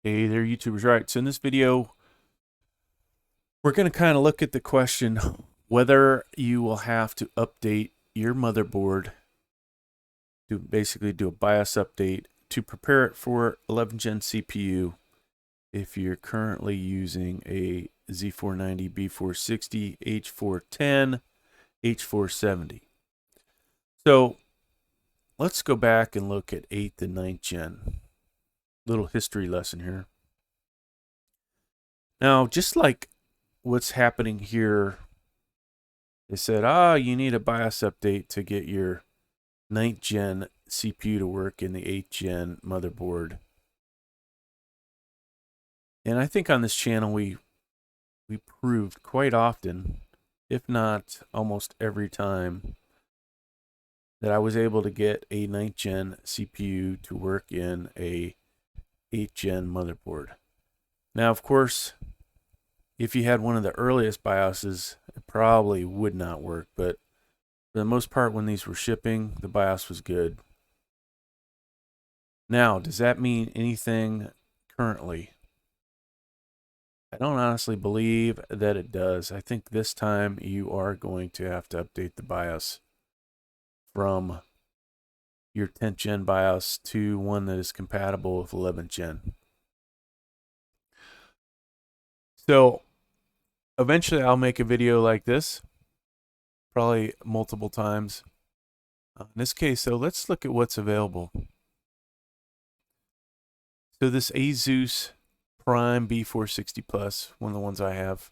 Hey there, YouTubers. Right. So in this video, we're going to kind of look at the question whether you will have to update your motherboard to basically do a BIOS update to prepare it for 11th gen CPU if you're currently using a Z490, B460, H410, H470. So let's go back and look at 8th and 9th gen. Little history lesson here. Now, just like what's happening here, they said, you need a BIOS update to get your 9th gen CPU to work in the 8th gen motherboard. And I think on this channel we proved quite often, if not almost every time, that I was able to get a 9th gen CPU to work in a 8th gen motherboard. Now, of course, if you had one of the earliest BIOSes, it probably would not work, but for the most part, when these were shipping, the BIOS was good. Now, does that mean anything currently? I don't honestly believe that it does. I think this time you are going to have to update the BIOS from your 10th gen BIOS to one that is compatible with 11th gen. So eventually I'll make a video like this, probably multiple times. In this case, though, let's look at what's available. So this Asus Prime B460 Plus, one of the ones I have,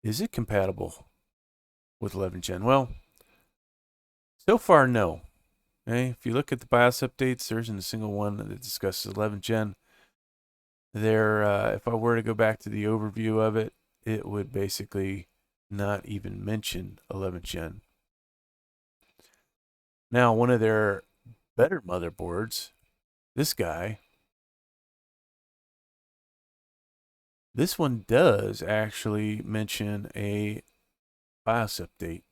is it compatible with 11th gen? Well, so far, no. Okay, if you look at the BIOS updates, there isn't a single one that discusses 11th gen. There, if I were to go back to the overview of it, it would basically not even mention 11th gen. Now, one of their better motherboards, this guy, this one does actually mention a BIOS update.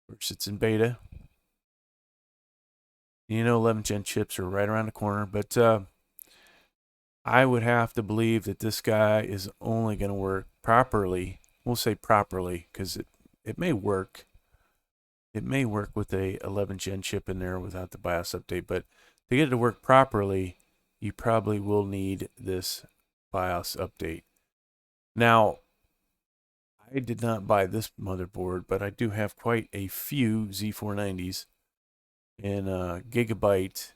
Of course, it's in beta. You know, 11th gen chips are right around the corner, but I would have to believe that this guy is only going to work properly. We'll say properly because it may work. It may work with a 11th gen chip in there without the BIOS update, but to get it to work properly, you probably will need this BIOS update. Now, I did not buy this motherboard, but I do have quite a few Z490s, and Gigabyte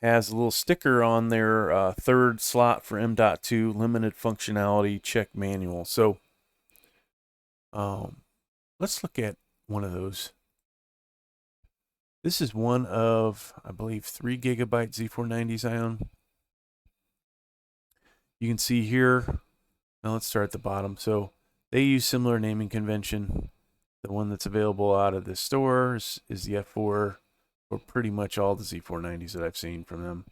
has a little sticker on their third slot for M.2 limited functionality check manual. So let's look at one of those. This is one of, I believe, 3 gigabyte Z490s I own. You can see here, now let's start at the bottom. So they use similar naming convention. The one that's available out of the stores is the F4, or pretty much all the Z490s that I've seen from them.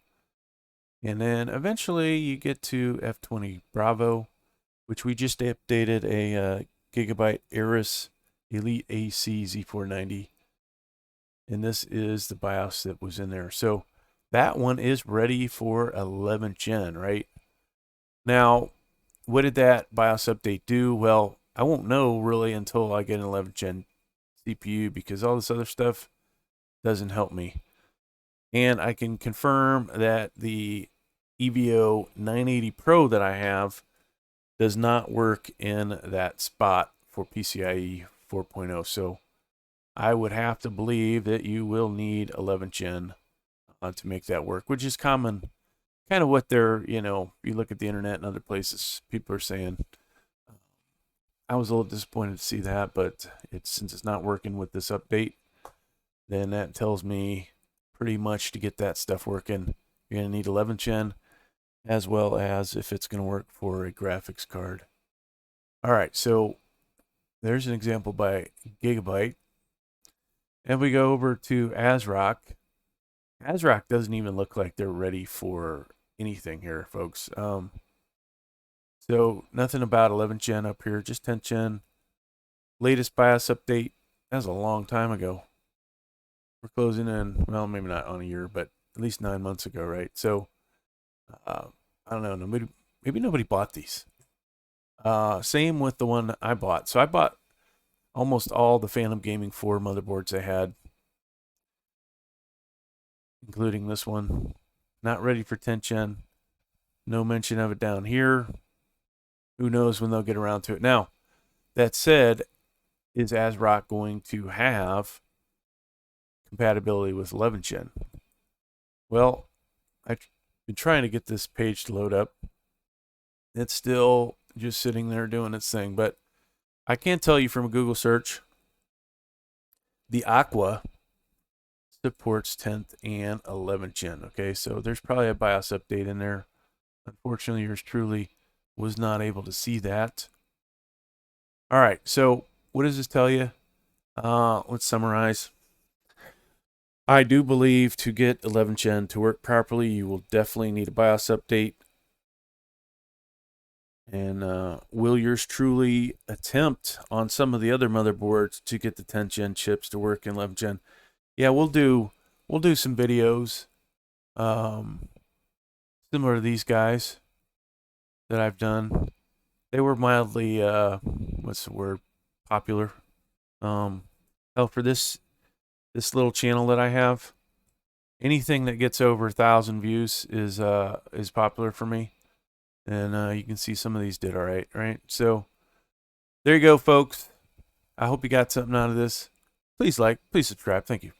And then eventually you get to F20 Bravo, which we just updated a Gigabyte Aris Elite AC Z490. And this is the BIOS that was in there. So that one is ready for 11th gen, right? Now, what did that BIOS update do? Well, I won't know really until I get an 11th gen CPU because all this other stuff doesn't help me. And I can confirm that the EVO 980 Pro that I have does not work in that spot for PCIe 4.0. So I would have to believe that you will need 11th gen to make that work, which is common. Kind of what they're, you look at the internet and other places, people are saying. I was a little disappointed to see that, but since it's not working with this update, then that tells me pretty much to get that stuff working, you're going to need 11th gen, as well as if it's going to work for a graphics card. All right, so there's an example by Gigabyte. And we go over to ASRock. ASRock doesn't even look like they're ready for anything here, folks. So nothing about 11th gen up here, just 10th gen. Latest BIOS update, that was a long time ago. we're closing in, well, maybe not on a year, but at least 9 months ago, right? So I don't know, maybe nobody bought these. Same with the one I bought. So I bought almost all the Phantom Gaming 4 motherboards I had, including this one. Not ready for 10th gen. No mention of it down here. Who knows when they'll get around to it. Now, that said, is ASRock going to have compatibility with 11th gen? Well, I've been trying to get this page to load up. It's still just sitting there doing its thing, but I can tell you from a Google search, the Aqua supports 10th and 11th gen. Okay, so there's probably a BIOS update in there. Unfortunately, yours truly was not able to see that. All right, so what does this tell you? Let's summarize. I do believe to get 11th gen to work properly, you will definitely need a BIOS update. And will yours truly attempt on some of the other motherboards to get the 10th gen chips to work in 11th gen? Yeah, we'll do some videos similar to these guys that I've done. They were mildly what's the word, popular. Hell, for this little channel that I have, anything that gets over 1,000 views is popular for me. And you can see some of these did all right, right? So there you go, folks. I hope you got something out of this. Please like, please subscribe. Thank you.